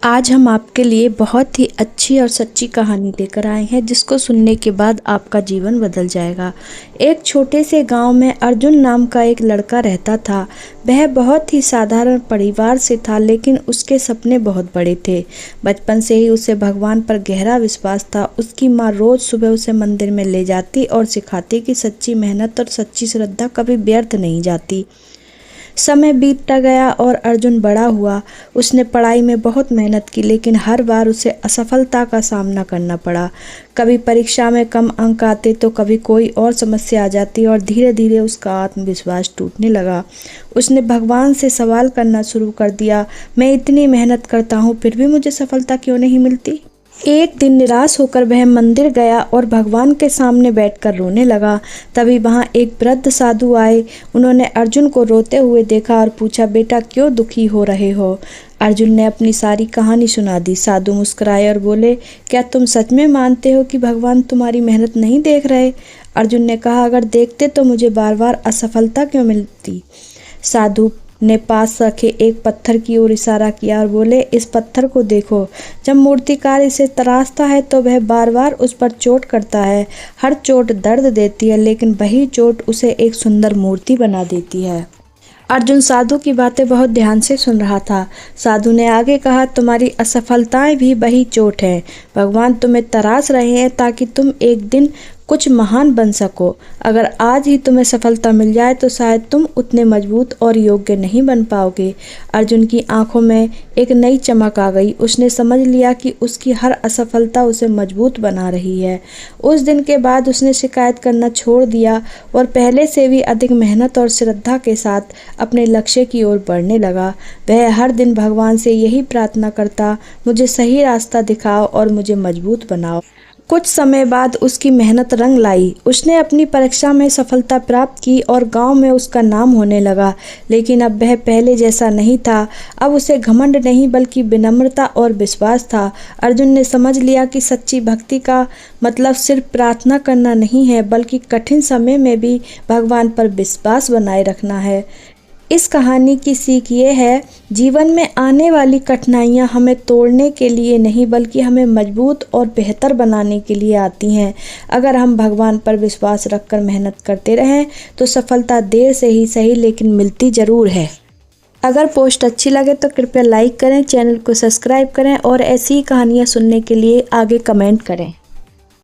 आज हम आपके लिए बहुत ही अच्छी और सच्ची कहानी लेकर आए हैं जिसको सुनने के बाद आपका जीवन बदल जाएगा। एक छोटे से गांव में अर्जुन नाम का एक लड़का रहता था। वह बहुत ही साधारण परिवार से था, लेकिन उसके सपने बहुत बड़े थे। बचपन से ही उसे भगवान पर गहरा विश्वास था। उसकी माँ रोज सुबह उसे मंदिर में ले जाती और सिखाती कि सच्ची मेहनत और सच्ची श्रद्धा कभी व्यर्थ नहीं जाती। समय बीतता गया और अर्जुन बड़ा हुआ। उसने पढ़ाई में बहुत मेहनत की, लेकिन हर बार उसे असफलता का सामना करना पड़ा। कभी परीक्षा में कम अंक आते तो कभी कोई और समस्या आ जाती और धीरे धीरे उसका आत्मविश्वास टूटने लगा। उसने भगवान से सवाल करना शुरू कर दिया, मैं इतनी मेहनत करता हूँ फिर भी मुझे सफलता क्यों नहीं मिलती। एक दिन निराश होकर वह मंदिर गया और भगवान के सामने बैठकर रोने लगा। तभी वहां एक वृद्ध साधु आए। उन्होंने अर्जुन को रोते हुए देखा और पूछा, बेटा क्यों दुखी हो रहे हो। अर्जुन ने अपनी सारी कहानी सुना दी। साधु मुस्कुराए और बोले, क्या तुम सच में मानते हो कि भगवान तुम्हारी मेहनत नहीं देख रहे। अर्जुन ने कहा, अगर देखते तो मुझे बार बार असफलता क्यों मिलती। साधु ने पास रखे एक पत्थर की ओर इशारा किया और बोले, इस पत्थर को देखो। जब मूर्तिकार इसे तराशता है तो वह बार बार उस पर चोट करता है। हर चोट दर्द देती है, लेकिन वही चोट उसे एक सुंदर मूर्ति बना देती है। अर्जुन साधु की बातें बहुत ध्यान से सुन रहा था। साधु ने आगे कहा, तुम्हारी असफलताएं भी वही चोट है। भगवान तुम्हें तराश रहे हैं ताकि तुम एक दिन कुछ महान बन सको। अगर आज ही तुम्हें सफलता मिल जाए तो शायद तुम उतने मजबूत और योग्य नहीं बन पाओगे। अर्जुन की आंखों में एक नई चमक आ गई। उसने समझ लिया कि उसकी हर असफलता उसे मजबूत बना रही है। उस दिन के बाद उसने शिकायत करना छोड़ दिया और पहले से भी अधिक मेहनत और श्रद्धा के साथ अपने लक्ष्य की ओर बढ़ने लगा। वह हर दिन भगवान से यही प्रार्थना करता, मुझे सही रास्ता दिखाओ और मुझे मजबूत बनाओ। कुछ समय बाद उसकी मेहनत रंग लाई। उसने अपनी परीक्षा में सफलता प्राप्त की और गांव में उसका नाम होने लगा। लेकिन अब वह पहले जैसा नहीं था। अब उसे घमंड नहीं बल्कि विनम्रता और विश्वास था। अर्जुन ने समझ लिया कि सच्ची भक्ति का मतलब सिर्फ प्रार्थना करना नहीं है, बल्कि कठिन समय में भी भगवान पर विश्वास बनाए रखना है। इस कहानी की सीख ये है, जीवन में आने वाली कठिनाइयाँ हमें तोड़ने के लिए नहीं बल्कि हमें मजबूत और बेहतर बनाने के लिए आती हैं। अगर हम भगवान पर विश्वास रखकर मेहनत करते रहें तो सफलता देर से ही सही लेकिन मिलती ज़रूर है। अगर पोस्ट अच्छी लगे तो कृपया लाइक करें, चैनल को सब्सक्राइब करें और ऐसी ही कहानियाँ सुनने के लिए आगे कमेंट करें।